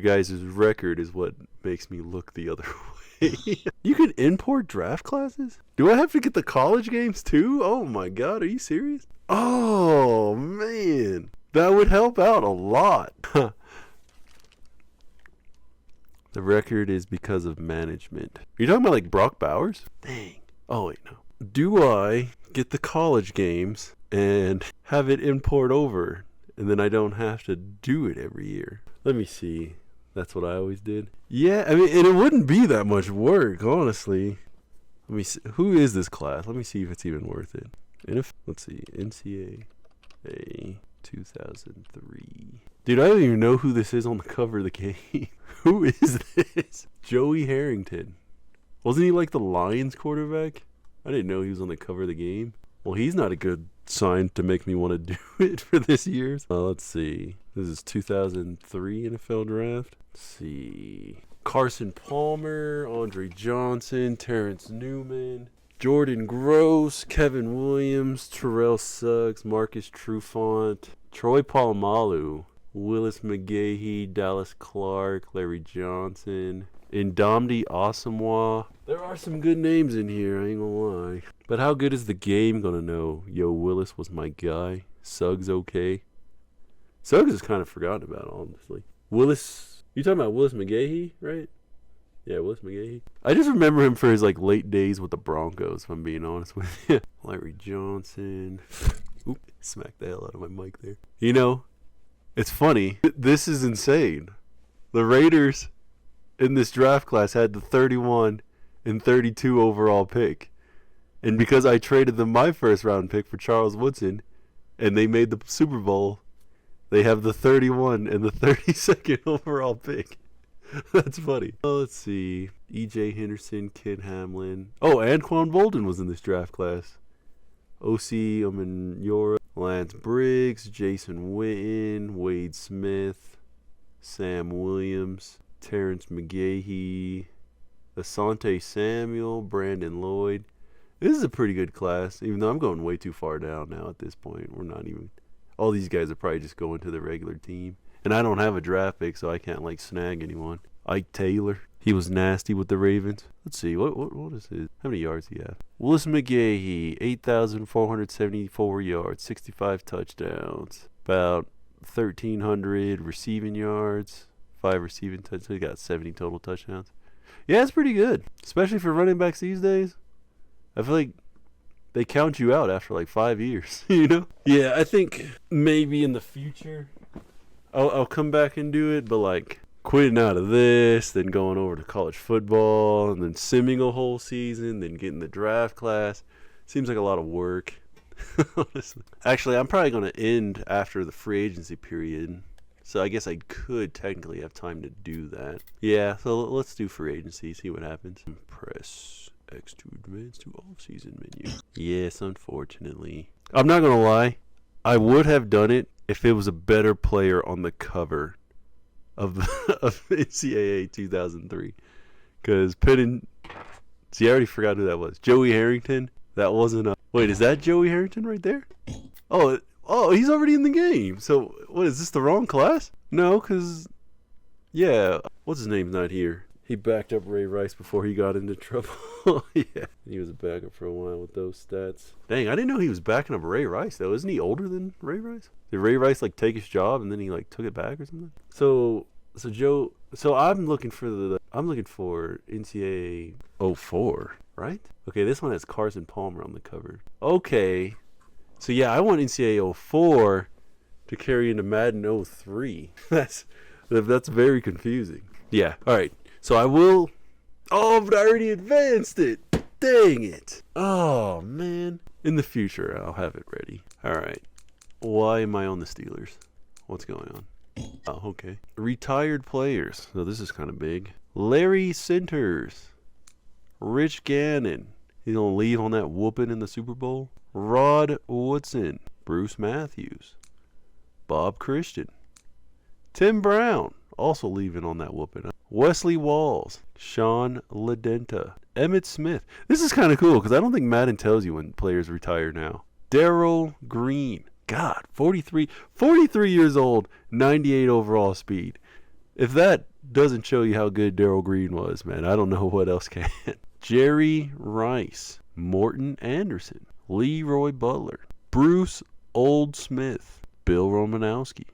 guys' record is what makes me look the other way. You can import draft classes? Do I have to get the college games too? Oh my god, are you serious? Oh man, that would help out a lot. The record is because of management. You're talking about like Brock Bowers? Dang. Oh wait, no. Do I get the college games and have it import over, and then I don't have to do it every year? Let me see. That's what I always did. Yeah, I mean, and it wouldn't be that much work, honestly. Let me see. Who is this class? Let me see if it's even worth it. Let's see. NCAA 2003. Dude, I don't even know who this is on the cover of the game. Who is this? Joey Harrington. Wasn't he like the Lions quarterback? I didn't know he was on the cover of the game. Well, he's not a good sign to make me want to do it for this year. Let's see. This is 2003 NFL draft. Let's see. Carson Palmer, Andre Johnson, Terrence Newman, Jordan Gross, Kevin Williams, Terrell Suggs, Marcus Trufant, Troy Polamalu, Willis McGahee, Dallas Clark, Larry Johnson, Ndamdi Asamoah. There are some good names in here, I ain't gonna lie. But how good is the game gonna know? Yo, Willis was my guy. Suggs okay. Suggs is kind of forgotten about, honestly. Willis, you talking about Willis McGahee, right? Yeah, Willis McGahee. I just remember him for his like late days with the Broncos, if I'm being honest with you. Larry Johnson. Oop, smacked the hell out of my mic there. You know, it's funny. This is insane. The Raiders in this draft class had the 31 and 32 overall pick. And because I traded them my first round pick for Charles Woodson, and they made the Super Bowl, they have the 31 and the 32nd overall pick. That's funny. Let's see. E.J. Henderson, Kid Hamlin. Oh, Anquan Bolden was in this draft class. O.C. Omenyiora, Lance Briggs, Jason Witten, Wade Smith, Sam Williams, Terrence McGahee, Asante Samuel, Brandon Lloyd. This is a pretty good class, even though I'm going way too far down now at this point. We're not even... All these guys are probably just going to the regular team. And I don't have a draft pick, so I can't, like, snag anyone. Ike Taylor. He was nasty with the Ravens. Let's see. What is his... How many yards do he have? Willis McGahee, 8,474 yards, 65 touchdowns. About 1,300 receiving yards. 5 receiving touchdowns. He got 70 total touchdowns. Yeah, it's pretty good. Especially for running backs these days. I feel like they count you out after like 5 years, you know? Yeah, I think maybe in the future I'll come back and do it, but like quitting out of this, then going over to college football, and then simming a whole season, then getting the draft class. Seems like a lot of work, honestly. Actually, I'm probably going to end after the free agency period, so I guess I could technically have time to do that. Yeah, so let's do free agency, see what happens. Press X to advance to off-season menu. Yes, unfortunately. I'm not going to lie. I would have done it if it was a better player on the cover of NCAA 2003. Because see, I already forgot who that was. Joey Harrington. That wasn't a... Wait, is that Joey Harrington right there? Oh, he's already in the game. So, what, is this the wrong class? No, because... Yeah, what's his name's not here. He backed up Ray Rice before he got into trouble. Yeah, he was a backup for a while with those stats. Dang, I didn't know he was backing up Ray Rice, though. Isn't he older than Ray Rice? Did Ray Rice, like, take his job and then he, like, took it back or something? So I'm looking for NCAA 04, right? Okay, this one has Carson Palmer on the cover. Okay. So, yeah, I want NCAA 04 to carry into Madden 03. That's very confusing. Yeah, all right. So I will... Oh, but I already advanced it. Dang it. Oh, man. In the future, I'll have it ready. All right. Why am I on the Steelers? What's going on? Oh, okay. Retired players. So this is kind of big. Larry Sinters. Rich Gannon. He's going to leave on that whooping in the Super Bowl. Rod Woodson. Bruce Matthews. Bob Christian. Tim Brown. Also leaving on that whooping. Wesley Walls. Sean LaDenta. Emmitt Smith. This is kind of cool because I don't think Madden tells you when players retire now. Darrell Green. God, 43 years old, 98 overall speed. If that doesn't show you how good Darrell Green was, man, I don't know what else can. Jerry Rice, Morton Anderson, Leroy Butler, Bruce Old Smith, Bill Romanowski,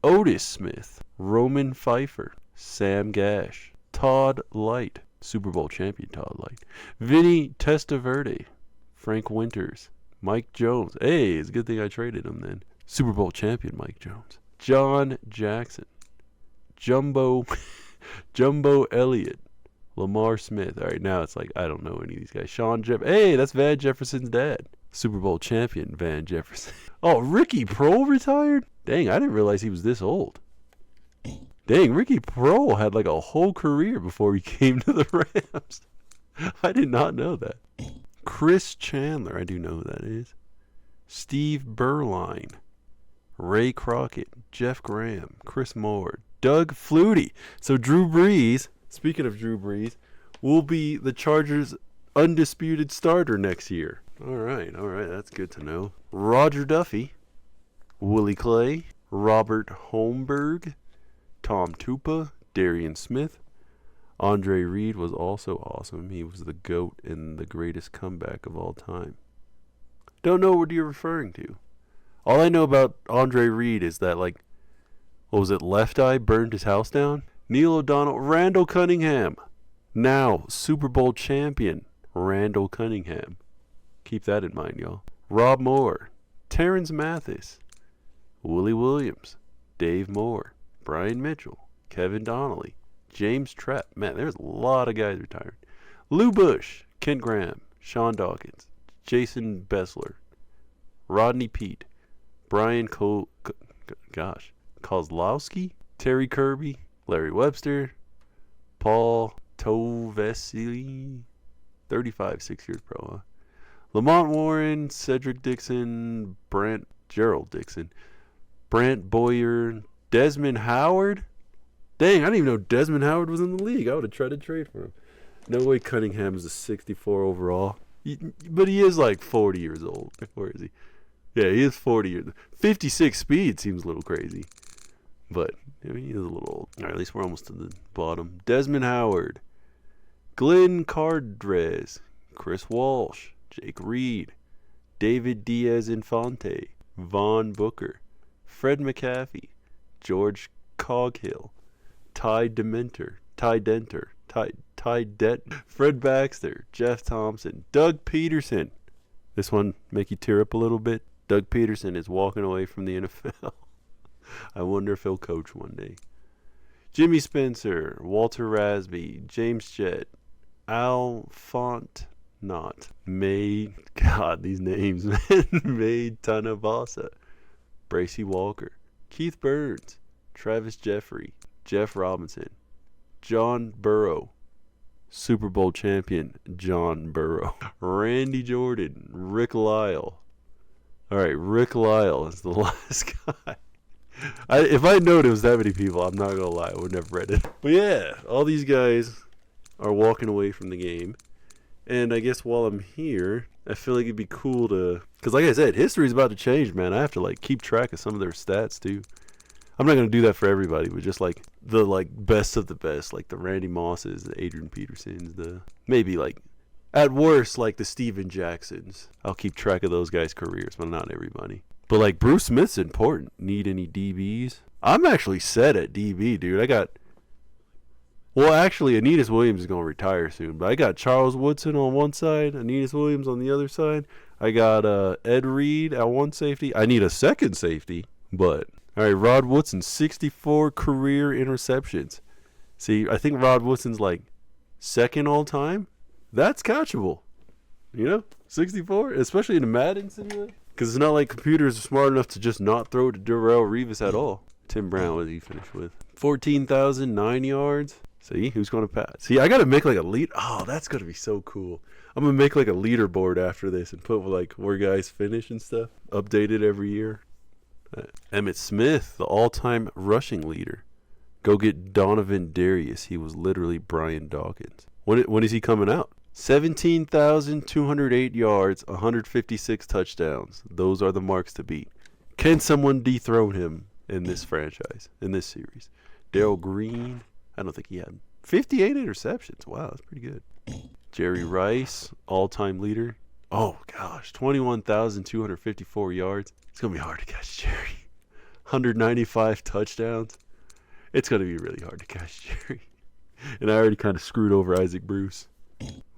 Otis Smith, Roman Pfeiffer, Sam Gash, Todd Light, Super Bowl champion Todd Light, Vinny Testaverde, Frank Winters, Mike Jones. Hey, it's a good thing I traded him then. Super Bowl champion Mike Jones, John Jackson, Jumbo Elliott, Lamar Smith. All right, now it's like I don't know any of these guys. Hey, that's Van Jefferson's dad. Super Bowl champion Van Jefferson. Oh, Ricky Prohl retired? Dang, I didn't realize he was this old. Dang, Ricky Prohl had like a whole career before he came to the Rams. I did not know that. Chris Chandler, I do know who that is. Steve Berline, Ray Crockett, Jeff Graham, Chris Moore, Doug Flutie. So Drew Brees, speaking of Drew Brees, will be the Chargers' undisputed starter next year. All right, that's good to know. Roger Duffy, Willie Clay, Robert Holmberg, Tom Tupa, Darian Smith. Andre Reed was also awesome. He was the GOAT and the greatest comeback of all time. Don't know what you're referring to. All I know about Andre Reed is that, like, what was it, Left Eye burned his house down? Neil O'Donnell, Randall Cunningham. Now, Super Bowl champion, Randall Cunningham. Keep that in mind, y'all. Rob Moore, Terrence Mathis, Willie Williams, Dave Moore, Brian Mitchell, Kevin Donnelly, James Trapp. Man, there's a lot of guys retired. Lou Bush, Kent Graham, Sean Dawkins, Jason Bessler, Rodney Peete, Brian Kozlowski, Terry Kirby, Larry Webster, Paul Tovesili, 35, 6 years pro, huh? Lamont Warren, Cedric Dixon, Gerald Dixon, Brant Boyer, Desmond Howard. Dang, I didn't even know Desmond Howard was in the league. I would have tried to trade for him. No way Cunningham is a 64 overall. But he is like 40 years old. Where is he? Yeah, he is 40 years. 56 speed seems a little crazy. But, I mean, he is a little old. All right, at least we're almost to the bottom. Desmond Howard, Glenn Cardrez, Chris Walsh, Jake Reed, David Diaz-Infante, Vaughn Booker, Fred McAfee, George Coghill, Ty Denter, Fred Baxter, Jeff Thompson, Doug Peterson. This one make you tear up a little bit. Doug Peterson is walking away from the NFL. I wonder if he'll coach one day. Jimmy Spencer, Walter Rasby, James Jett, Al Fontnot, God, these names, man. May Tanabasa, Bracy Walker, Keith Burns, Travis Jeffrey, Jeff Robinson, John Burrow, Super Bowl champion John Burrow, Randy Jordan, Rick Lyle. All right, Rick Lyle is the last guy. If I known it was that many people, I'm not going to lie, I would never read it. But yeah, all these guys are walking away from the game. And I guess while I'm here, I feel like it'd be cool to... Because like I said, history's about to change, man. I have to like keep track of some of their stats, too. I'm not going to do that for everybody, but just like the like best of the best, like the Randy Mosses, the Adrian Petersons, the maybe like at worst like the Steven Jacksons. I'll keep track of those guys' careers, but not everybody. But like Bruce Smith's important. Need any DBs? I'm actually set at DB, dude. Well, actually, Aeneas Williams is going to retire soon, but I got Charles Woodson on one side, Aeneas Williams on the other side. I got Ed Reed at one safety. I need a second safety, but... All right, Rod Woodson, 64 career interceptions. See, I think Rod Woodson's like second all time. That's catchable. You know, 64, especially in a Madden simulator. Because it's not like computers are smart enough to just not throw to Darrelle Revis at all. Tim Brown, what did he finish with? 14,009 yards. See, who's going to pass? See, I got to make like a lead. Oh, that's going to be so cool. I'm going to make like a leaderboard after this and put like where guys finish and stuff. Updated every year. Emmitt Smith, the all-time rushing leader. Go get Donovan Darius. He was literally Brian Dawkins. When is he coming out? 17,208 yards, 156 touchdowns. Those are the marks to beat. Can someone dethrone him in this franchise, in this series? Darryl Green. I don't think he had 58 interceptions. Wow, that's pretty good. Jerry Rice, all-time leader. Oh, gosh, 21,254 yards. It's going to be hard to catch Jerry. 195 touchdowns. It's going to be really hard to catch Jerry. And I already kind of screwed over Isaac Bruce.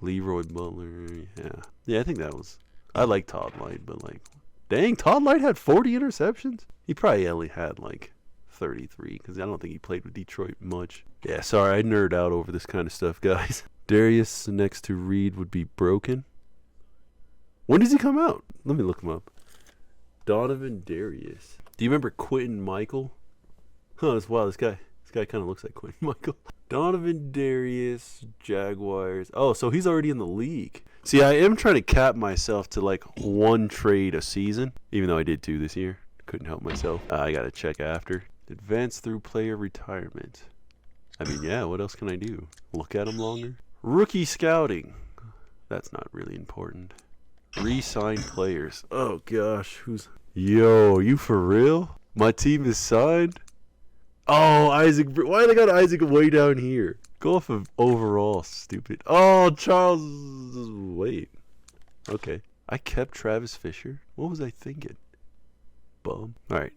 Leroy Butler, yeah. Yeah, I think that was... I like Todd Light, but like... Dang, Todd Light had 40 interceptions? He probably only had like 33, because I don't think he played with Detroit much. Yeah, sorry, I nerd out over this kind of stuff, guys. Darius next to Reed would be broken. When does he come out? Let me look him up. Donovan Darius. Do you remember Quentin Michael? Huh, wow, this guy kind of looks like Quentin Michael. Donovan Darius, Jaguars. Oh, so he's already in the league. See, I am trying to cap myself to like one trade a season, even though I did 2 this year. Couldn't help myself. I got to check after. Advance through player retirement. I mean, yeah, what else can I do? Look at him longer? Rookie scouting. That's not really important. Re-signed players. Oh, gosh. Yo, you for real? My team is signed? Oh, Isaac. Why they got Isaac way down here? Go off of overall, stupid. Oh, Charles. Wait. Okay. I kept Travis Fisher. What was I thinking? Bum. All right.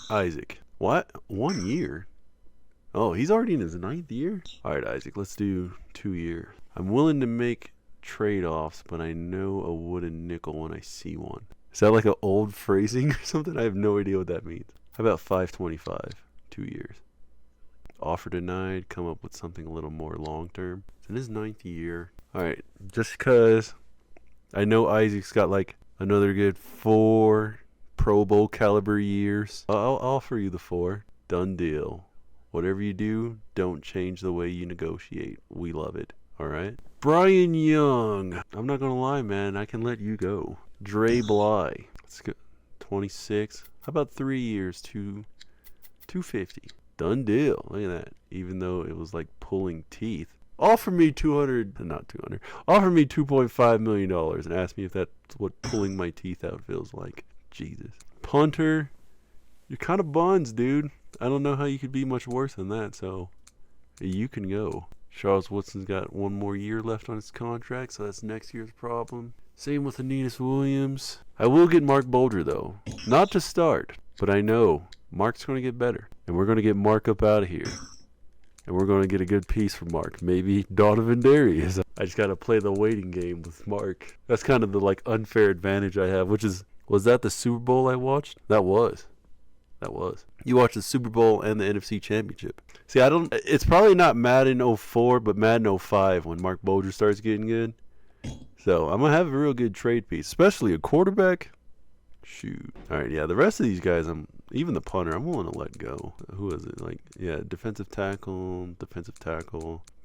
Isaac. What? 1 year? Oh, he's already in his 9th year? All right, Isaac. Let's do 2 year. I'm willing to make trade-offs, but I know a wooden nickel when I see one. Is that like an old phrasing or something? I have no idea what that means. How about 525? 2 years. Offer denied. Come up with something a little more long-term. It's in his 9th year. All right. Just because I know Isaac's got like another good 4 Pro Bowl caliber years. I'll offer you the 4. Done deal. Whatever you do, don't change the way you negotiate. We love it. All right. Brian Young. I'm not going to lie, man. I can let you go. Dre Bly. Let's go. 26. How about 3 years? 250. Done deal. Look at that. Even though it was like pulling teeth. Offer me Offer me $2.5 million and ask me if that's what pulling my teeth out feels like. Jesus. Punter. You're kind of buns, dude. I don't know how you could be much worse than that, so you can go. Charles Woodson's got 1 more year left on his contract, so that's next year's problem. Same with Aeneas Williams. I will get Mark Bolger, though. Not to start, but I know Mark's going to get better. And we're going to get Mark up out of here. And we're going to get a good piece from Mark. Maybe Donovan Darius. I just got to play the waiting game with Mark. That's kind of the like unfair advantage I have, which is, was that the Super Bowl I watched? That was. You watched the Super Bowl and the NFC Championship. See, it's probably not Madden 04, but Madden 05 when Mark Bolger starts getting good. So I'm going to have a real good trade piece, especially a quarterback. Shoot. All right, yeah, the rest of these guys, even the punter, I'm willing to let go. Who is it? Like, yeah, defensive tackle,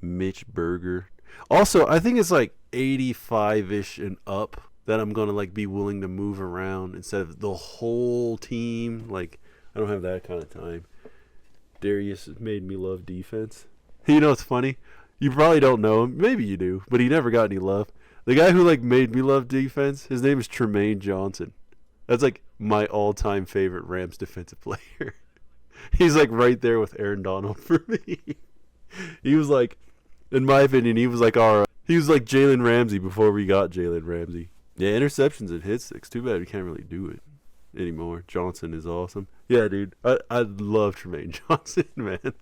Mitch Berger. Also, I think it's like 85-ish and up that I'm going to like be willing to move around instead of the whole team. Like, I don't have that kind of time. Darius has made me love defense. You know what's funny? You probably don't know him. Maybe you do, but he never got any love. The guy who like made me love defense, his name is Tremaine Johnson. That's like my all-time favorite Rams defensive player. He's like right there with Aaron Donald for me. He was like, in my opinion, he was like Jalen Ramsey before we got Jalen Ramsey. Yeah, interceptions and hits. It's too bad we can't really do it anymore. Johnson is awesome. Yeah, dude, I love Tremaine Johnson, man.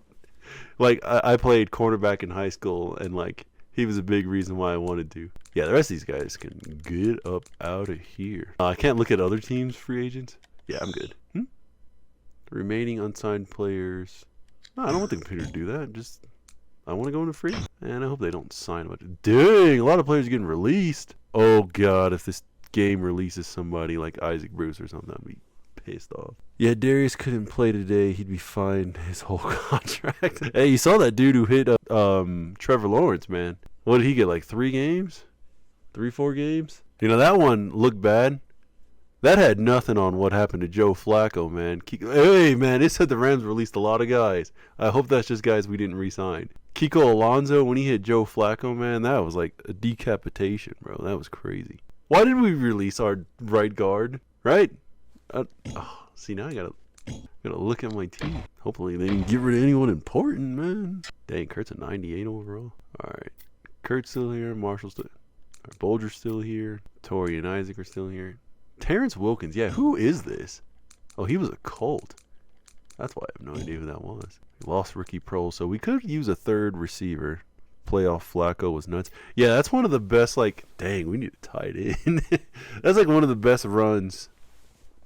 Like, I played cornerback in high school, and like, he was a big reason why I wanted to. Yeah, the rest of these guys can get up out of here. I can't look at other teams' free agents. Yeah, I'm good. Remaining unsigned players. No, I don't want the computer to do that. I want to go into free. And I hope they don't sign much. Dang, a lot of players are getting released. Oh, God, if this game releases somebody like Isaac Bruce or something, I'd be pissed off. Yeah, Darius couldn't play today. He'd be fined his whole contract. Hey, you saw that dude who hit Trevor Lawrence, man. What did he get, like 3 games? 3-4 games? You know, that one looked bad. That had nothing on what happened to Joe Flacco, man. Hey, man, it said the Rams released a lot of guys. I hope that's just guys we didn't re-sign. Kiko Alonso, when he hit Joe Flacco, man, that was like a decapitation, bro. That was crazy. Why did we release our right guard? Right? See, now I gotta Gotta look at my team. Hopefully they didn't get rid of anyone important, man. Dang, Kurt's a 98 overall. Alright. Kurt's still here. Marshall's still here. Bolger's still here. Torrey and Isaac are still here. Terrence Wilkins. Yeah, who is this? Oh, he was a Colt. That's why I have no idea who that was. We lost Ricky Prohl, so we could use a third receiver. Playoff Flacco was nuts. Yeah, that's one of the best, like, dang, we need a tight end. That's like one of the best runs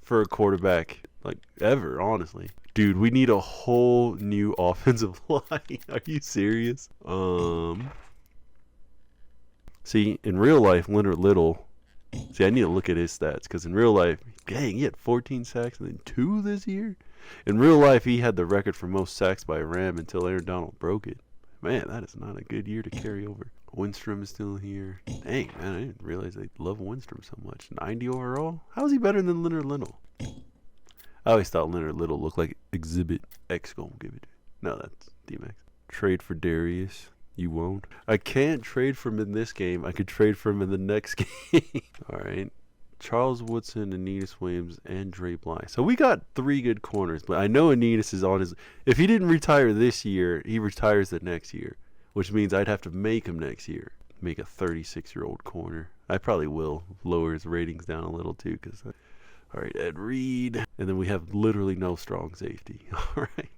for a quarterback, like, ever, honestly. Dude, we need a whole new offensive line. Are you serious? See, in real life, Leonard Little, see, I need to look at his stats, because in real life, dang, he had 14 sacks and then 2 this year. In real life, he had the record for most sacks by a Ram until Aaron Donald broke it. Man, that is not a good year to carry over. Winstrom is still here. Dang, man, I didn't realize they love Winstrom so much. 90 overall? How is he better than Leonard Little? I always thought Leonard Little looked like Exhibit X. Gonna give it. No, that's D-Max. Trade for Darius. You won't. I can't trade for him in this game. I could trade for him in the next game. All right. Charles Woodson, Aeneas Williams, and Dre Bly. So we got 3 good corners, but I know Aeneas is on his... If he didn't retire this year, he retires the next year, which means I'd have to make him next year. Make a 36-year-old corner. I probably will lower his ratings down a little too, because... All right, Ed Reed. And then we have literally no strong safety. All right.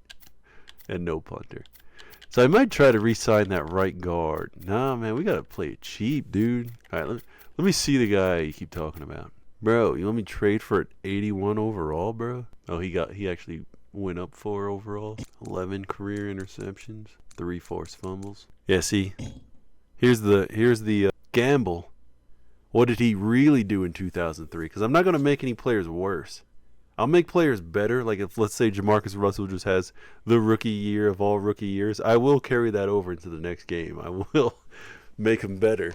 And no punter. So I might try to re-sign that right guard. Nah, man, we got to play it cheap, dude. All right, let me see the guy you keep talking about. Bro, you want me to trade for an 81 overall, bro? Oh, he actually went up 4 overall. 11 career interceptions. 3 forced fumbles. Yeah, see, here's the gamble. What did he really do in 2003? Because I'm not going to make any players worse. I'll make players better. Like if, let's say, Jamarcus Russell just has the rookie year of all rookie years, I will carry that over into the next game. I will make him better.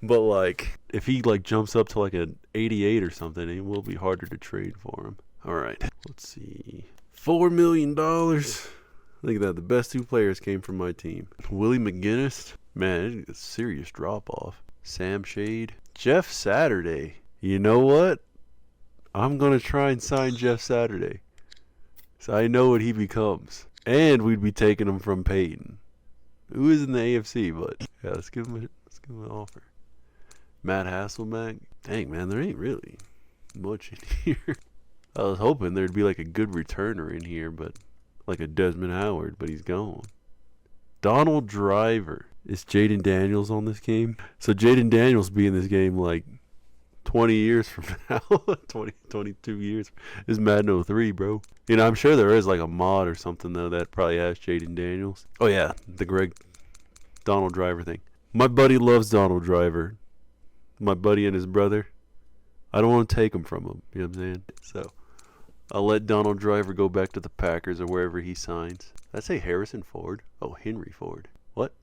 But, like, if he, like, jumps up to, like, an 88 or something, it will be harder to trade for him. All right. Let's see. $4 million. Look at that. The best 2 players came from my team. Willie McGinnis. Man, it's a serious drop-off. Sam Shade. Jeff Saturday. You know what? I'm going to try and sign Jeff Saturday. So I know what he becomes. And we'd be taking him from Peyton, who is in the AFC, but yeah, let's give him an offer. Matt Hasselbeck. Dang, man, there ain't really much in here. I was hoping there'd be like a good returner in here, but like a Desmond Howard, but he's gone. Donald Driver. Is Jaden Daniels on this game? So Jaden Daniels be in this game like 20 years from now. 22 years. It's Madden 03, bro. You know, I'm sure there is like a mod or something, though, that probably has Jaden Daniels. Oh, yeah, the Donald Driver thing. My buddy loves Donald Driver. My buddy and his brother. I don't want to take him from him. You know what I'm saying? So I'll let Donald Driver go back to the Packers or wherever he signs. Did I say Harrison Ford? Oh, Henry Ford. What?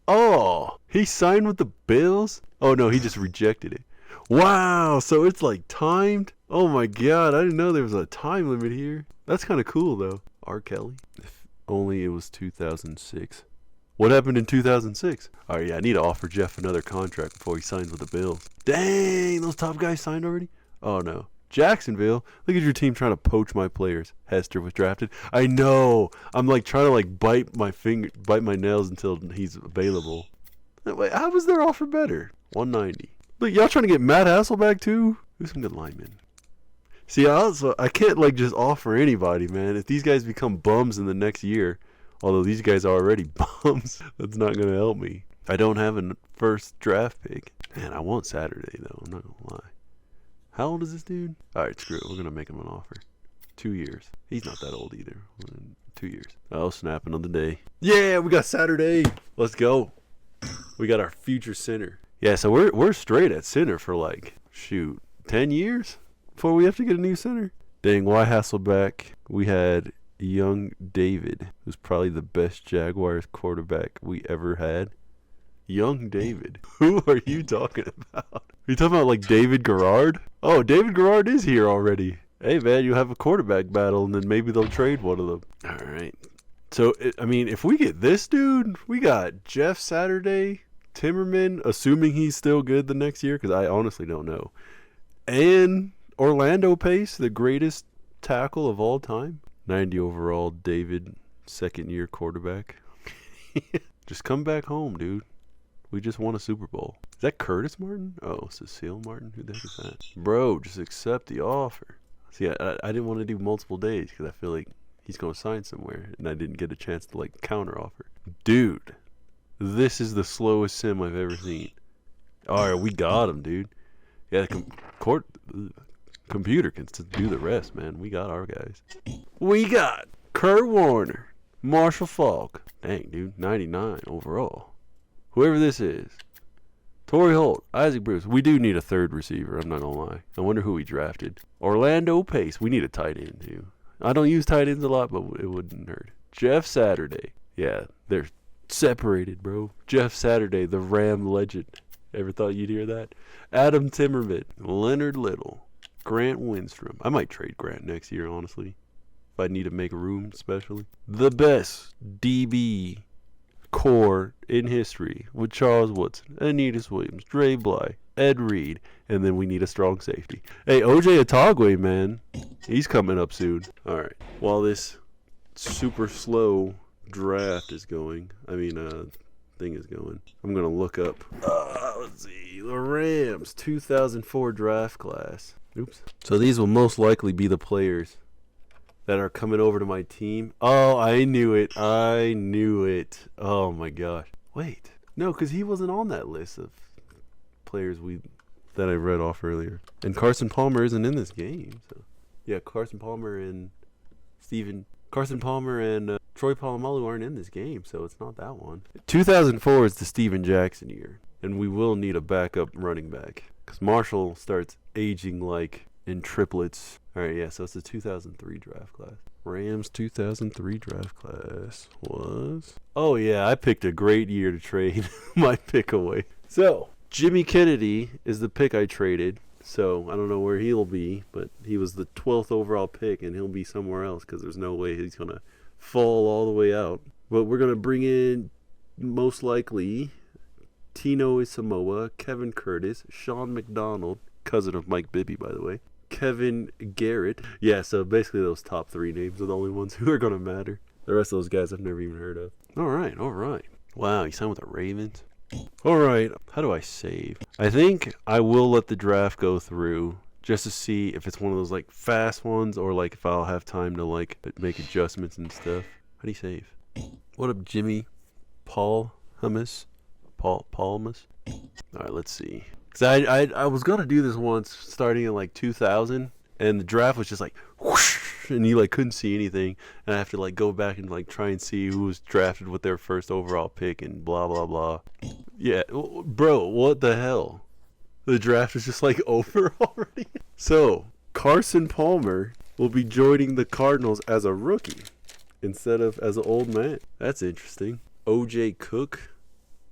Oh, he signed with the Bills? Oh, no, he just rejected it. Wow, so it's like timed? Oh my God, I didn't know there was a time limit here. That's kind of cool, though. R. Kelly? If only it was 2006. What happened in 2006? Oh, yeah, I need to offer Jeff another contract before he signs with the Bills. Dang, those top guys signed already? Oh, no. Jacksonville, look at your team trying to poach my players. Hester was drafted. I know. I'm like trying to like bite my nails until he's available. Wait, how was their offer better? 190. Look, y'all trying to get Matt Hasselbeck too? Who's some good linemen? See, I can't like just offer anybody, man. If these guys become bums in the next year, although these guys are already bums, that's not going to help me. I don't have a first draft pick. Man, I want Saturday, though. I'm not going to lie. How old is this dude? All right, screw it. We're going to make him an offer. 2 years. He's not that old either. 2 years. Oh, snap, another day. Yeah, we got Saturday. Let's go. We got our future center. Yeah, so we're straight at center for like, 10 years before we have to get a new center. Dang, why Hasselbeck? We had young David, who's probably the best Jaguars quarterback we ever had. Young David. Who are you talking about? Are you talking about like David Garrard? Oh, David Garrard is here already. Hey, man, you have a quarterback battle, and then maybe they'll trade one of them. All right. So, I mean, if we get this dude, we got Jeff Saturday, Timmerman, assuming he's still good the next year, because I honestly don't know. And Orlando Pace, the greatest tackle of all time. 90 overall, David, second-year quarterback. Just come back home, dude. We just won a Super Bowl. Is that Curtis Martin? Oh, Cecile Martin? Who the heck is that? Bro, just accept the offer. See, I didn't want to do multiple days because I feel like he's going to sign somewhere, and I didn't get a chance to, like, counter offer. Dude, this is the slowest sim I've ever seen. All right, we got him, dude. Yeah, the computer can do the rest, man. We got our guys. We got Kurt Warner, Marshall Faulk. Dang, dude, 99 overall. Whoever this is. Torrey Holt, Isaac Bruce. We do need a third receiver, I'm not going to lie. I wonder who we drafted. Orlando Pace. We need a tight end, too. I don't use tight ends a lot, but it wouldn't hurt. Jeff Saturday. Yeah, they're separated, bro. Jeff Saturday, the Ram legend. Ever thought you'd hear that? Adam Timmerman, Leonard Little, Grant Windstrom. I might trade Grant next year, honestly. If I need to make room, especially. The best DB core in history with Charles Woodson, Aeneas Williams, Dre Bly, Ed Reed, and then we need a strong safety. Hey, OJ Atogwe, man. He's coming up soon. All right. While this super slow draft is going, thing is going, I'm going to look up, let's see, the Rams 2004 draft class. Oops. So these will most likely be the players that are coming over to my team. Oh, I knew it. Oh, my gosh. Wait. No, because he wasn't on that list of players that I read off earlier. And Carson Palmer isn't in this game. So yeah, Carson Palmer and Troy Polamalu aren't in this game, so it's not that one. 2004 is the Steven Jackson year, and we will need a backup running back because Marshall starts aging like in triplets. All right, yeah, so it's the 2003 draft class. Rams 2003 draft class was... Oh, yeah, I picked a great year to trade my pick away. So, Jimmy Kennedy is the pick I traded. So, I don't know where he'll be, but he was the 12th overall pick, and he'll be somewhere else because there's no way he's going to fall all the way out. But we're going to bring in, most likely, Tino Isamoa, Kevin Curtis, Sean McDonald, cousin of Mike Bibby, by the way, Kevin Garrett. Yeah, so basically those top three names are the only ones who are going to matter. The rest of those guys I've never even heard of. All right. Wow, he signed with the Ravens? All right, how do I save? I think I will let the draft go through just to see if it's one of those like fast ones or like if I'll have time to like make adjustments and stuff. How do you save? What up, Jimmy? Palmus? All right, let's see. Because I was going to do this once starting in like 2000, and the draft was just like whoosh, and you like couldn't see anything, and I have to like go back and like try and see who was drafted with their first overall pick and blah blah blah. Yeah, bro, what the hell? The draft is just like over already. So Carson Palmer will be joining the Cardinals as a rookie instead of as an old man. That's interesting. OJ Cook.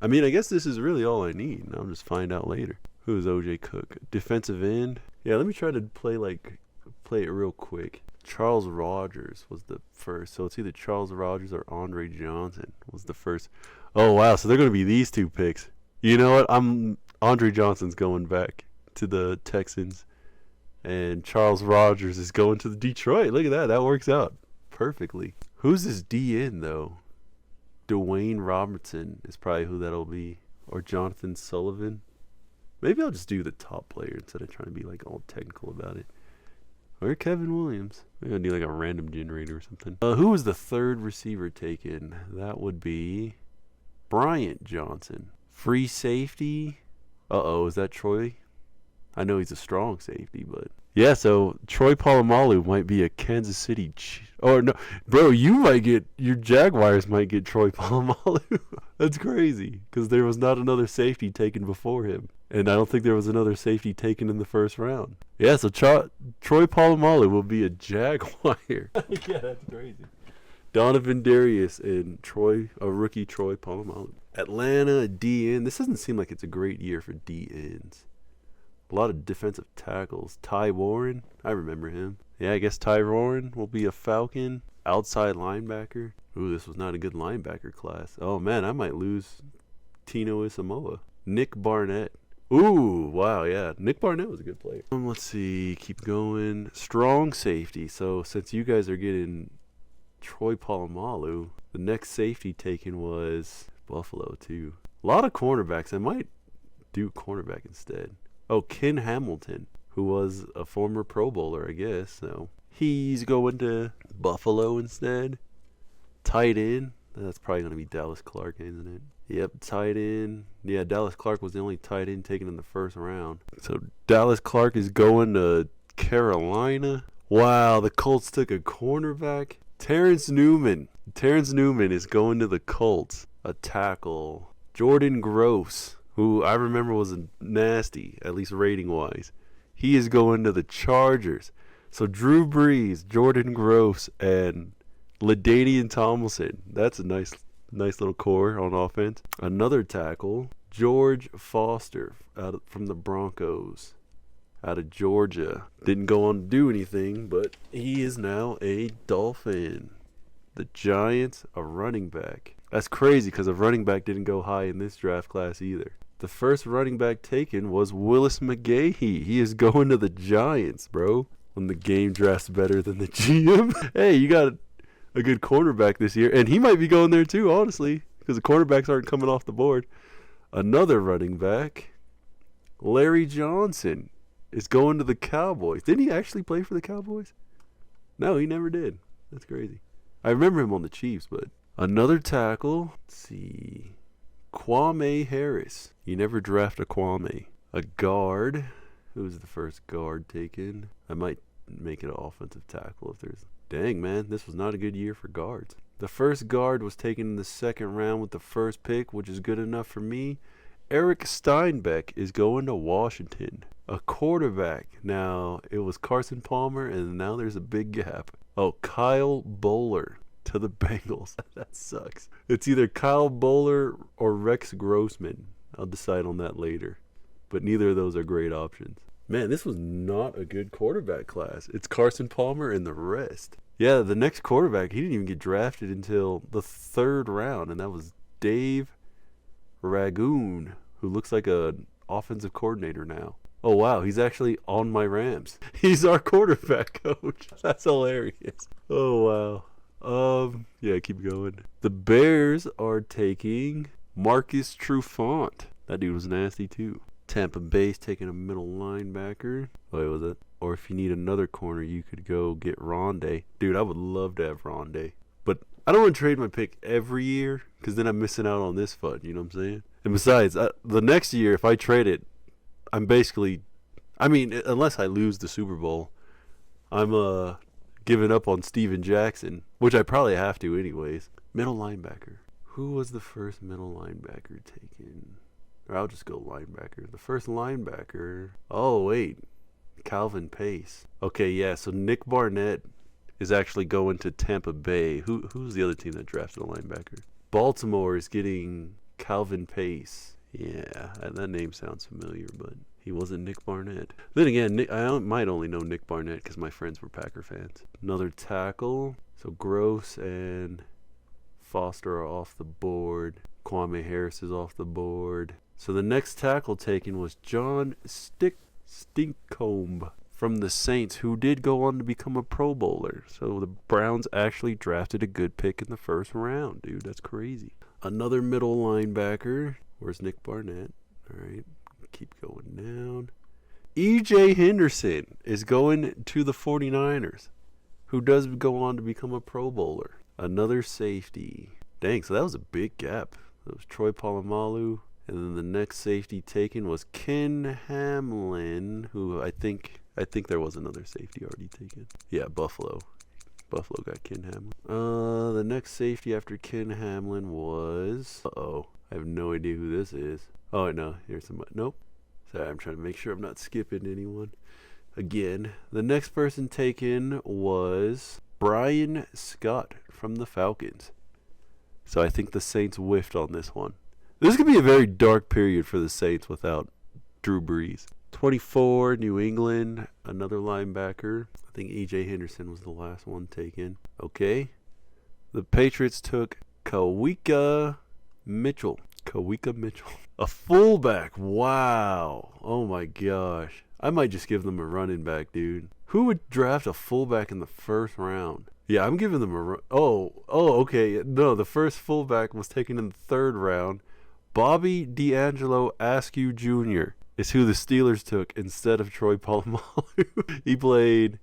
I guess this is really all I need. I'll just find out later. Who is OJ Cook? Defensive end. Yeah, let me try to play it real quick. Charles Rogers was the first. So it's either Charles Rogers or Andre Johnson was the first. Oh, wow. So they're going to be these two picks. You know what? Andre Johnson's going back to the Texans. And Charles Rogers is going to the Detroit. Look at that. That works out perfectly. Who's this DN, though? Dwayne Robertson is probably who that'll be. Or Jonathan Sullivan. Maybe I'll just do the top player instead of trying to be like all technical about it. Or Kevin Williams. Maybe I'll do like a random generator or something. Who was the third receiver taken? That would be Bryant Johnson. Free safety. Is that Troy? I know he's a strong safety, but... Yeah, so Troy Polamalu might be a Kansas City... no, bro, your Jaguars might get Troy Polamalu. That's crazy, because there was not another safety taken before him. And I don't think there was another safety taken in the first round. Yeah, so Troy Polamalu will be a Jaguar. Yeah, that's crazy. Donovan Darius and rookie Troy Polamalu. Atlanta DN. This doesn't seem like it's a great year for DNs. A lot of defensive tackles. Ty Warren, I remember him. Yeah, I guess Ty Warren will be a Falcon. Outside linebacker. Ooh, this was not a good linebacker class. Oh, man, I might lose Tino Isamoa. Nick Barnett Ooh, wow, yeah. Nick Barnett was a good player. Let's see, keep going. Strong safety. So since you guys are getting Troy Polamalu, the next safety taken was Buffalo too. A lot of cornerbacks. I might do cornerback instead. Oh, Ken Hamilton, who was a former Pro Bowler, I guess. So he's going to Buffalo instead. Tight end. That's probably going to be Dallas Clark, isn't it? Yep, tight end. Yeah, Dallas Clark was the only tight end taken in the first round. So Dallas Clark is going to Carolina. Wow, the Colts took a cornerback. Terrence Newman. Terrence Newman is going to the Colts. A tackle. Jordan Gross, who I remember was nasty, at least rating-wise. He is going to the Chargers. So Drew Brees, Jordan Gross, and LaDainian Tomlinson. That's a nice little core on offense. Another tackle, George Foster from the Broncos out of Georgia. Didn't go on to do anything, but he is now a Dolphin. The Giants, a running back. That's crazy because a running back didn't go high in this draft class either. The first running back taken was Willis McGahee. He is going to the Giants, bro. When the game drafts better than the GM. Hey, you got a good cornerback this year, and he might be going there too, honestly, because the cornerbacks aren't coming off the board. Another running back, Larry Johnson, is going to the Cowboys. Didn't he actually play for the Cowboys? No, he never did. That's crazy. I remember him on the Chiefs, but another tackle. Let's see, Kwame Harris. You never draft a Kwame. A guard. Who was the first guard taken? I might make it an offensive tackle if there's... Dang, man, this was not a good year for guards. The first guard was taken in the second round with the first pick, which is good enough for me. Eric Steinbeck is going to Washington. A quarterback. Now, it was Carson Palmer, and now there's a big gap. Oh, Kyle Bowler to the Bengals. That sucks. It's either Kyle Bowler or Rex Grossman. I'll decide on that later. But neither of those are great options. Man, this was not a good quarterback class. It's Carson Palmer and the rest. Yeah, the next quarterback, he didn't even get drafted until the third round, and that was Dave Ragoon, who looks like an offensive coordinator now. Oh, wow, he's actually on my Rams. He's our quarterback coach. That's hilarious. Oh, wow. Yeah, keep going. The Bears are taking Marcus Trufant. That dude was nasty, too. Tampa Bay's taking a middle linebacker. Wait, was it? Or if you need another corner, you could go get Rondé. Dude, I would love to have Rondé. But I don't want to trade my pick every year because then I'm missing out on this fun. You know what I'm saying? And besides, the next year, if I trade it, I'm basically... I mean, unless I lose the Super Bowl, I'm giving up on Steven Jackson, which I probably have to anyways. Middle linebacker. Who was the first middle linebacker taken? Or I'll just go linebacker. The first linebacker. Oh, wait. Calvin Pace. Okay, yeah, so Nick Barnett is actually going to Tampa Bay. Who's the other team that drafted a linebacker? Baltimore is getting Calvin Pace. Yeah, that name sounds familiar, but he wasn't Nick Barnett. Then again, I might only know Nick Barnett because my friends were Packer fans. Another tackle. So Gross and Foster are off the board. Kwame Harris is off the board. So the next tackle taken was John Stinkcomb from the Saints, who did go on to become a Pro Bowler. So the Browns actually drafted a good pick in the first round, dude. That's crazy. Another middle linebacker. Where's Nick Barnett? All right, keep going down. E.J. Henderson is going to the 49ers, who does go on to become a Pro Bowler. Another safety. Dang, so that was a big gap. That was Troy Polamalu. And then the next safety taken was Ken Hamlin, who I think there was another safety already taken. Yeah, Buffalo. Buffalo got Ken Hamlin. The next safety after Ken Hamlin was... I have no idea who this is. Oh, no. Here's somebody. Nope. Sorry, I'm trying to make sure I'm not skipping anyone. Again, the next person taken was Brian Scott from the Falcons. So I think the Saints whiffed on this one. This could be a very dark period for the Saints without Drew Brees. 24, New England, another linebacker. I think E.J. Henderson was the last one taken. Okay. The Patriots took Kawika Mitchell Kawika Mitchell. A fullback. Wow. Oh my gosh. I might just give them a running back, dude. Who would draft a fullback in the first round? Yeah, I'm giving them a okay. No, the first fullback was taken in the third round. Bobby D'Angelo Askew Jr. is who the Steelers took instead of Troy Polamalu. He played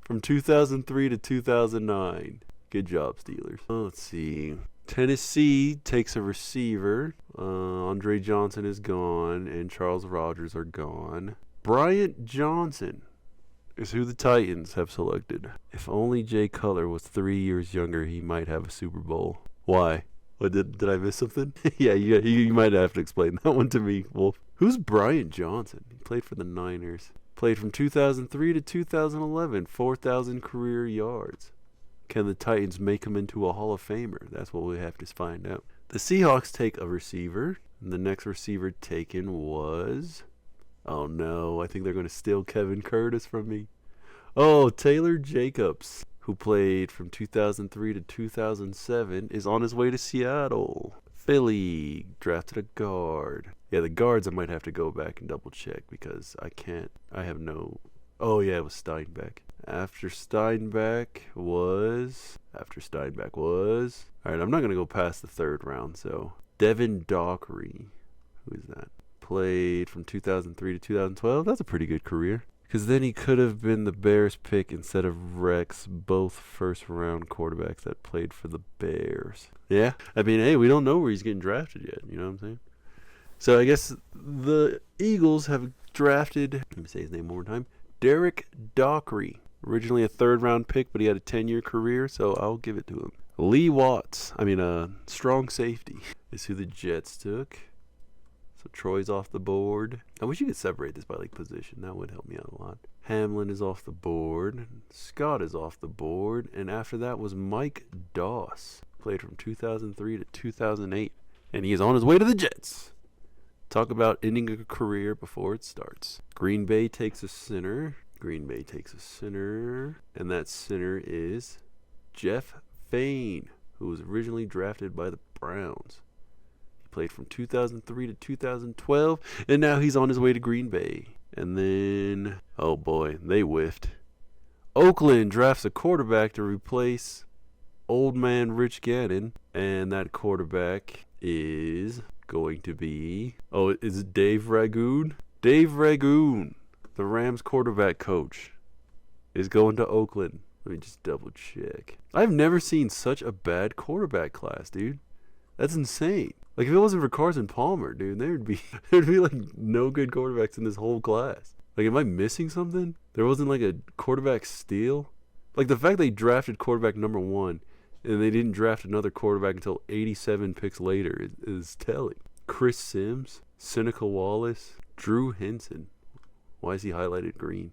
from 2003 to 2009. Good job, Steelers. Let's see. Tennessee takes a receiver. Andre Johnson is gone, and Charles Rogers are gone. Bryant Johnson is who the Titans have selected. If only Jay Cutler was 3 years younger, he might have a Super Bowl. Why? What, did I miss something? Yeah, you might have to explain that one to me, Wolf. Who's Bryant Johnson? He played for the Niners. Played from 2003 to 2011, 4,000 career yards. Can the Titans make him into a Hall of Famer? That's what we have to find out. The Seahawks take a receiver. And the next receiver taken was... Oh no, I think they're going to steal Kevin Curtis from me. Oh, Taylor Jacobs, who played from 2003 to 2007, is on his way to Seattle. Philly drafted a guard. Yeah, the guards I might have to go back and double check because I have no... Oh yeah, it was Steinbeck. After Steinbeck was... Alright, I'm not going to go past the third round, so... Devin Dockery. Who is that? Played from 2003 to 2012. That's a pretty good career. Because then he could have been the Bears pick instead of Rex, both first-round quarterbacks that played for the Bears. Yeah, I mean, hey, we don't know where he's getting drafted yet. You know what I'm saying? So I guess the Eagles have drafted, let me say his name one more time, Derek Dockery. Originally a third-round pick, but he had a 10-year career, so I'll give it to him. Lee Watts, strong safety, is who the Jets took. So Troy's off the board. I wish you could separate this by position. That would help me out a lot. Hamlin is off the board. Scott is off the board. And after that was Mike Doss. Played from 2003 to 2008. And he is on his way to the Jets. Talk about ending a career before it starts. Green Bay takes a center. And that center is Jeff Fain, who was originally drafted by the Browns. Played from 2003 to 2012, and now he's on his way to Green Bay. And then, oh boy, they whiffed. Oakland drafts a quarterback to replace old man Rich Gannon, and that quarterback is going to be, is it Dave Ragoon? Dave Ragoon, the Rams quarterback coach, is going to Oakland. Let me just double check. I've never seen such a bad quarterback class, dude. That's insane. If it wasn't for Carson Palmer, dude, there'd be no good quarterbacks in this whole class. Am I missing something? There wasn't a quarterback steal? The fact they drafted quarterback number 1 and they didn't draft another quarterback until 87 picks later is telling. Chris Sims, Seneca Wallace, Drew Henson. Why is he highlighted green?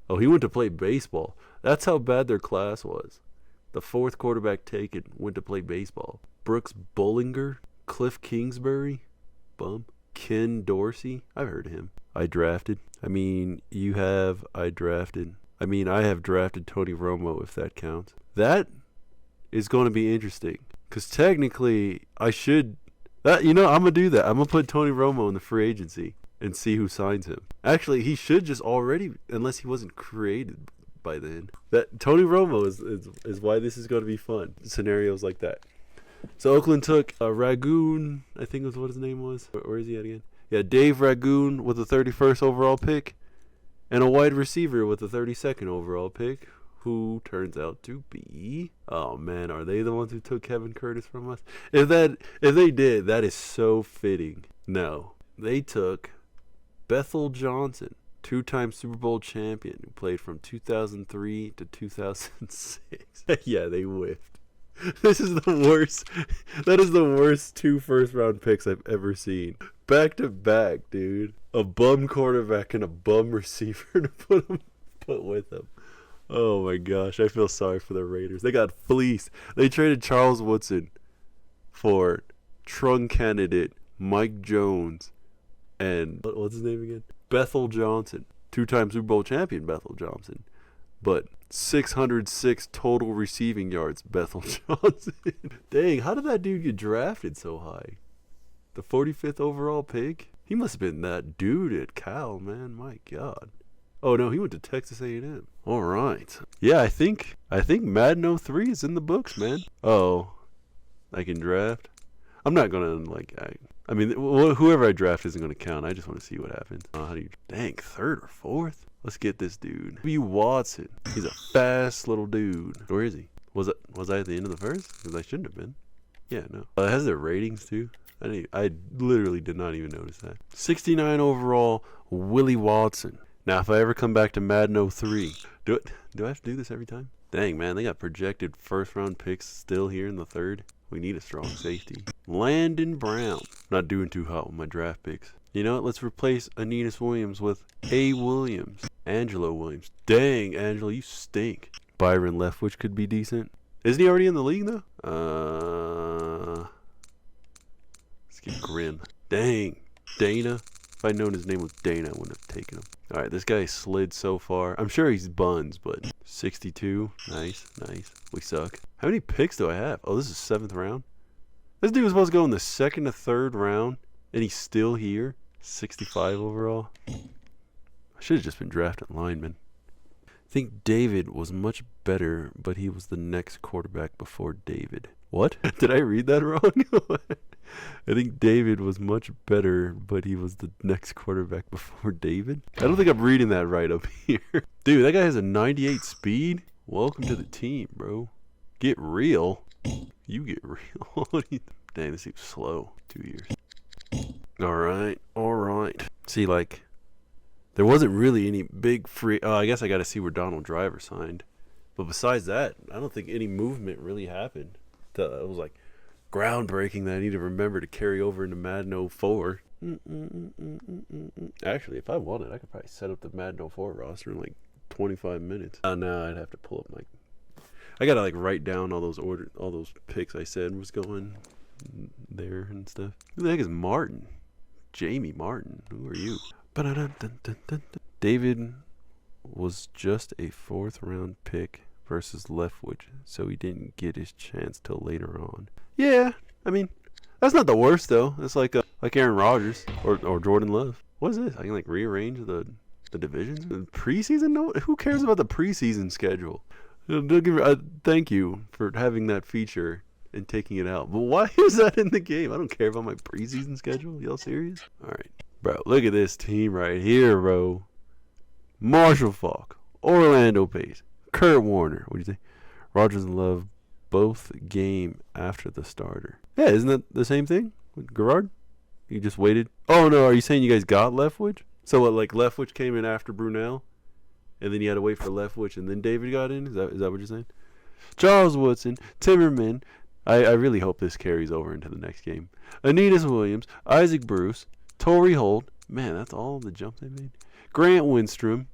Oh, he went to play baseball. That's how bad their class was. The 4th quarterback taken went to play baseball. Brooks Bollinger, Cliff Kingsbury, bum. Ken Dorsey, I've heard of him. I have drafted Tony Romo, if that counts. That is going to be interesting. Because technically, I'm going to do that. I'm going to put Tony Romo in the free agency and see who signs him. Actually, he should just already, unless he wasn't created by then. That Tony Romo is why this is going to be fun. Scenarios like that. So Oakland took Ragoon, I think was what his name was. Where is he at again? Yeah, Dave Ragoon with the 31st overall pick, and a wide receiver with the 32nd overall pick, who turns out to be... Oh man, are they the ones who took Kevin Curtis from us? If they did, that is so fitting. No, they took Bethel Johnson, 2-time Super Bowl champion, who played from 2003 to 2006. Yeah, they whiffed. This is the worst. That is the worst 2 first-round picks I've ever seen. Back to back, dude. A bum quarterback and a bum receiver to put with them. Oh my gosh, I feel sorry for the Raiders. They got fleeced. They traded Charles Woodson for trunk candidate Mike Jones and what's his name again? Bethel Johnson. 2-time Super Bowl champion Bethel Johnson. But 606 total receiving yards, Bethel Johnson. Dang, how did that dude get drafted so high? The 45th overall pick? He must have been that dude at Cal, man. My God. Oh, no, he went to Texas A&M. All right. Yeah, I think Madden 03 is in the books, man. Oh, I can draft? I'm not going to, like, I mean, whoever I draft isn't going to count. I just want to see what happens. How do you, dang, third or fourth? Let's get this dude. W. Watson. He's a fast little dude. Where is he? Was I at the end of the first? Because I shouldn't have been. Yeah, no. It has their ratings, too. I literally did not even notice that. 69 overall, Willie Watson. Now, if I ever come back to Madden 03, do I have to do this every time? Dang, man, they got projected first-round picks still here in the third. We need a strong safety. Landon Brown. Not doing too hot with my draft picks. You know what? Let's replace Aeneas Williams with A. Williams. Angelo Williams. Dang, Angelo, you stink. Byron Leftwich could be decent. Isn't he already in the league, though? Let's get Grim. Dang. Dana. If I'd known his name was Dana, I wouldn't have taken him. All right, this guy slid so far. I'm sure he's buns, but 62. Nice. We suck. How many picks do I have? Oh, this is 7th round. This dude was supposed to go in the 2nd to 3rd round, and he's still here. 65 overall. I should have just been drafting linemen. I think David was much better, but he was the next quarterback before David. What? Did I read that wrong? I think David was much better, but he was the next quarterback before David. I don't think I'm reading that right up here. Dude, that guy has a 98 speed. Welcome to the team, bro. Get real. You get real. Dang, this seems slow. 2 years. All right. See, like, there wasn't really any big free... Oh, I guess I got to see where Donald Driver signed. But besides that, I don't think any movement really happened. It was like groundbreaking that I need to remember to carry over into Madden 04. Actually, if I wanted, I could probably set up the Madden 04 roster in like 25 minutes. No, I'd have to pull up I gotta like write down all those picks I said was going there and stuff. Who the heck is Martin? Jamie Martin. Who are you? David was just a 4th round pick versus Leftwich, so he didn't get his chance till later on. Yeah, I mean, that's not the worst though. It's like Aaron Rodgers or Jordan Love. What is this? I can like rearrange the divisions. The preseason? No, who cares about the preseason schedule? Thank you for having that feature and taking it out. But why is that in the game? I don't care about my preseason schedule. Y'all serious? All right, bro. Look at this team right here, bro. Marshall Faulk, Orlando Pace, Kurt Warner. What do you think? Rodgers and Love both game after the starter. Yeah, isn't that the same thing with Garrard? You just waited. Oh no, are you saying you guys got Leftwich? So what? Like Leftwich came in after Brunel, and then you had to wait for Leftwich, and then David got in. Is that what you're saying? Charles Woodson, Timmerman. I really hope this carries over into the next game. Aeneas Williams, Isaac Bruce, Torrey Holt. Man, that's all the jump they made. Grant Winstrom,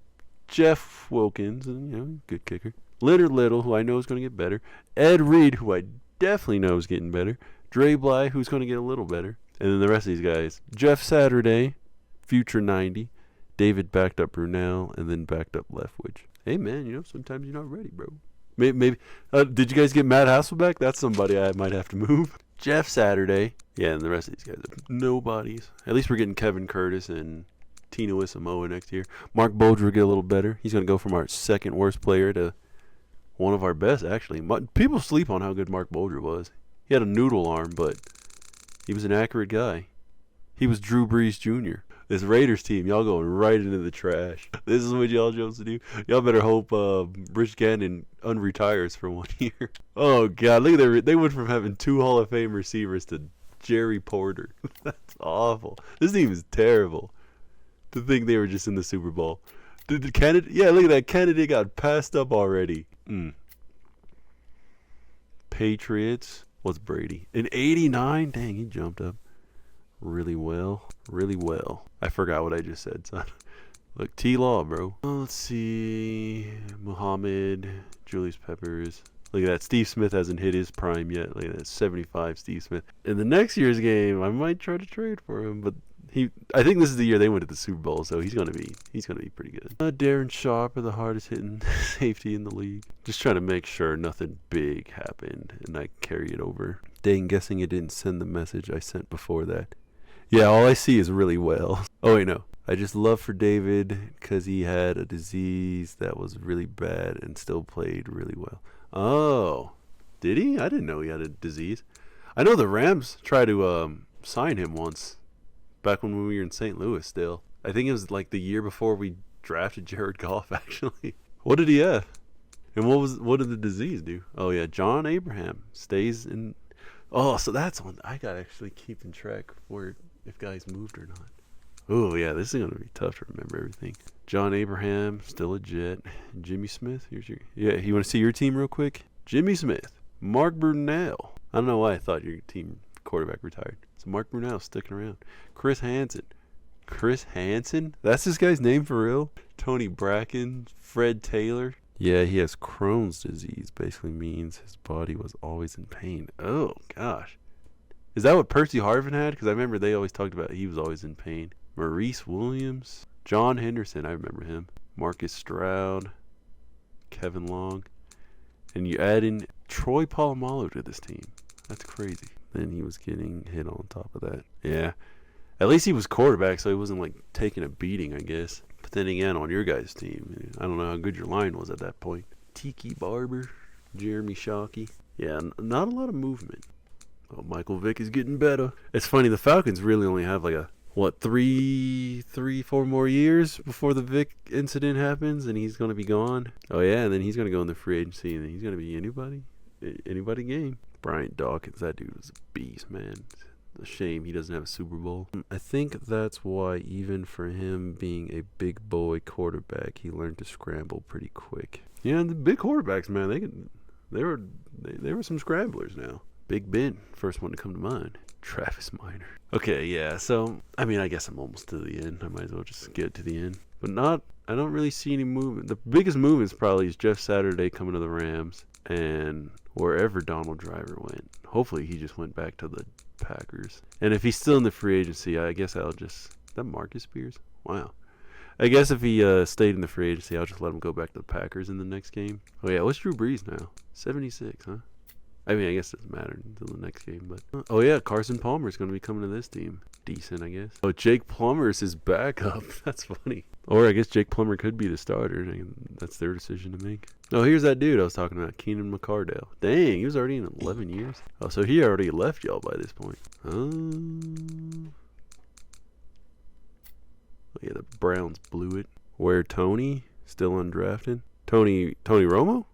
Jeff Wilkins, and good kicker. Leonard Little, who I know is going to get better. Ed Reed, who I definitely know is getting better. Dre Bly, who's going to get a little better. And then the rest of these guys. Jeff Saturday, future 90. David backed up Brunel, and then backed up Leftwich. Hey, man, sometimes you're not ready, bro. Maybe. Did you guys get Matt Hasselbeck? That's somebody I might have to move. Jeff Saturday. Yeah, and the rest of these guys are nobodies. At least we're getting Kevin Curtis and Tino Isamoa next year. Mark Bolger will get a little better. He's going to go from our second worst player to one of our best, actually. People sleep on how good Mark Bolger was. He had a noodle arm, but he was an accurate guy. He was Drew Brees Jr. This Raiders team, y'all going right into the trash. This is what y'all chose to do. Y'all better hope Rich Gannon unretires for 1 year. Oh, God. Look at that. They went from having 2 Hall of Fame receivers to Jerry Porter. That's awful. This team is terrible. To think they were just in the Super Bowl. Did Kennedy? Yeah, look at that. Kennedy got passed up already. Patriots. What's Brady? In 89? Dang, he jumped up really well. I forgot what I just said, son. Look, T-Law, bro. Let's see. Muhammad, Julius Peppers. Look at that. Steve Smith hasn't hit his prime yet. Look at that. 75 Steve Smith. In the next year's game, I might try to trade for him, but I think this is the year they went to the Super Bowl, so he's gonna be pretty good. Darren Sharp are the hardest hitting safety in the league. Just trying to make sure nothing big happened and I carry it over. Dang, guessing it didn't send the message I sent before that. Yeah, all I see is really well. Oh, wait, no. I just love for David because he had a disease that was really bad and still played really well. Oh, did he? I didn't know he had a disease. I know the Rams tried to sign him once back when we were in St. Louis still. I think it was like the year before we drafted Jared Goff, actually. What did he have? And what did the disease do? Oh, yeah, John Abraham stays in. Oh, so that's one I got actually keeping track where if guys moved or not. Oh, yeah, this is going to be tough to remember everything. John Abraham, still a Jet. Jimmy Smith, here's your... Yeah, you want to see your team real quick? Jimmy Smith. Mark Brunell. I don't know why I thought your team quarterback retired. So Mark Brunell sticking around. Chris Hansen. Chris Hansen? That's this guy's name for real? Tony Bracken. Fred Taylor. Yeah, he has Crohn's disease. Basically means his body was always in pain. Oh, gosh. Is that what Percy Harvin had? Because I remember they always talked about he was always in pain. Maurice Williams, John Henderson, I remember him. Marcus Stroud, Kevin Long. And you add in Troy Polamalu to this team. That's crazy. Then he was getting hit on top of that. Yeah. At least he was quarterback, so he wasn't like taking a beating, I guess. But then again, on your guys' team, I don't know how good your line was at that point. Tiki Barber, Jeremy Shockey. Yeah, not a lot of movement. Oh, Michael Vick is getting better. It's funny, the Falcons really only have like a, what, 4 more years before the Vick incident happens and he's going to be gone. Oh, yeah, and then he's going to go in the free agency and then he's going to be anybody game. Bryant Dawkins, that dude was a beast, man. It's a shame he doesn't have a Super Bowl. I think that's why even for him being a big boy quarterback, he learned to scramble pretty quick. Yeah, and the big quarterbacks, man, they were some scramblers now. Big Ben, first one to come to mind. Travis Minor. Okay, yeah, so, I mean, I guess I'm almost to the end. I might as well just get to the end. But I don't really see any movement. The biggest movement probably is Jeff Saturday coming to the Rams and wherever Donald Driver went. Hopefully he just went back to the Packers. And if he's still in the free agency, I guess I'll just... Is that Marcus Spears? Wow. I guess if he stayed in the free agency, I'll just let him go back to the Packers in the next game. Oh, yeah, what's Drew Brees now? 76, huh? I mean, I guess it doesn't matter until the next game, but... Oh, yeah, Carson Palmer's going to be coming to this team. Decent, I guess. Oh, Jake Plummer's his backup. That's funny. Or I guess Jake Plummer could be the starter. That's their decision to make. Oh, here's that dude I was talking about, Keenan McCardell. Dang, he was already in 11 years. Oh, so he already left y'all by this point. Oh, yeah, the Browns blew it. Where Tony? Still undrafted? Tony Romo?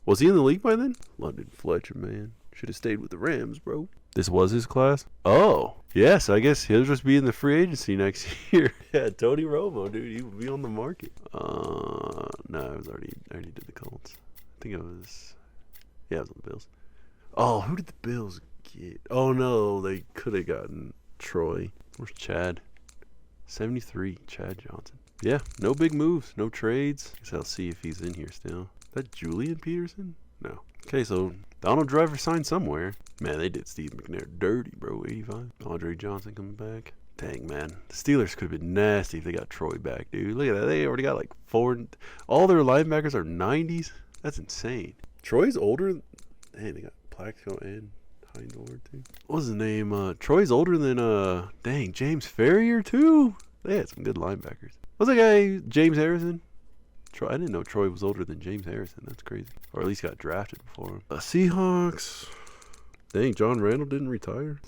Was he in the league by then? London Fletcher, man. Should have stayed with the Rams, bro. This was his class? Oh, yes, I guess he'll just be in the free agency next year. Yeah, Tony Romo, dude. He will be on the market. No, I already did the Colts. I think it was... Yeah, it was on the Bills. Oh, who did the Bills get? Oh, no, they could have gotten Troy. Where's Chad? 73, Chad Johnson. Yeah, no big moves, no trades. Guess I'll see if he's in here still. Is that Julian Peterson? No. Okay, so Donald Driver signed somewhere. Man, they did Steve McNair dirty, bro. 85. Andre Johnson coming back. Dang, man. The Steelers could have been nasty if they got Troy back, dude. Look at that. They already got like 4. All their linebackers are 90s. That's insane. Troy's older. Hey, they got Plaxico and Hines Ward, too. What was his name? Troy's older than, dang, James Ferrier, too? They had some good linebackers. What's that guy, James Harrison? I didn't know Troy was older than James Harrison. That's crazy. Or at least got drafted before him. Seahawks. Dang, John Randall didn't retire.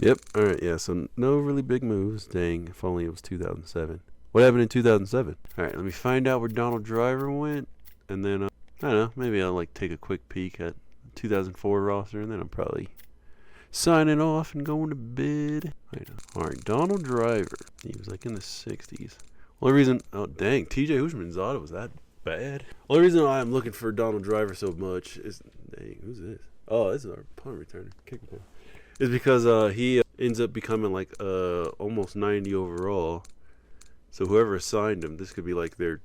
Yep. All right. Yeah. So no really big moves. Dang. If only it was 2007. What happened in 2007? All right. Let me find out where Donald Driver went, and then I don't know. Maybe I'll like take a quick peek at 2004 roster, and then I'm probably signing off and going to bed. All right. Donald Driver. He was like in the 60s. Only reason. Oh dang. T.J. Houshmandzadeh was that bad. Only reason why I'm looking for Donald Driver so much is dang. Who's this? Oh, this is our punt returner. Kick returner. Is because he ends up becoming like almost 90 overall. So whoever assigned him, this could be like their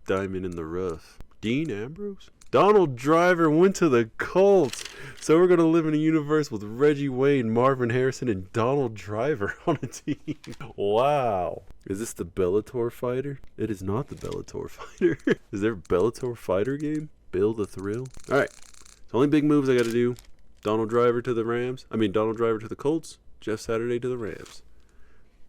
diamond in the rough. Dean Ambrose? Donald Driver went to the Colts. So we're going to live in a universe with Reggie Wayne, Marvin Harrison, and Donald Driver on a team. Wow. Is this the Bellator fighter? It is not the Bellator fighter. Is there a Bellator fighter game? Build a thrill? Alright. So only big moves I got to do. Donald Driver to the Rams. Donald Driver to the Colts. Jeff Saturday to the Rams.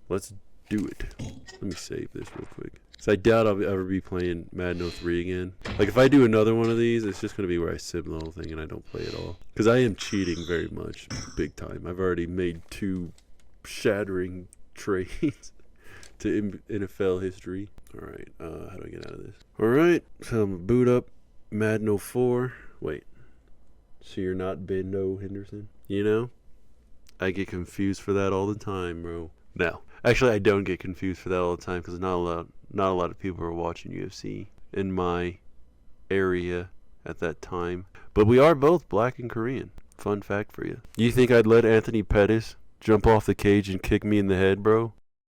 Let's do it. Let me save this real quick. So I doubt I'll ever be playing Madden 03 again. Like if I do another one of these, it's just going to be where I sim the whole thing and I don't play at all. Because I am cheating very much. Big time. I've already made 2 shattering trades to NFL history. Alright, how do I get out of this? Alright, so I'm gonna boot up Madden 04. Wait. So you're not Bendo Henderson? You know? I get confused for that all the time, bro. No. Actually, I don't get confused for that all the time because not a lot of people are watching UFC in my area at that time. But we are both black and Korean. Fun fact for you. You think I'd let Anthony Pettis jump off the cage and kick me in the head, bro?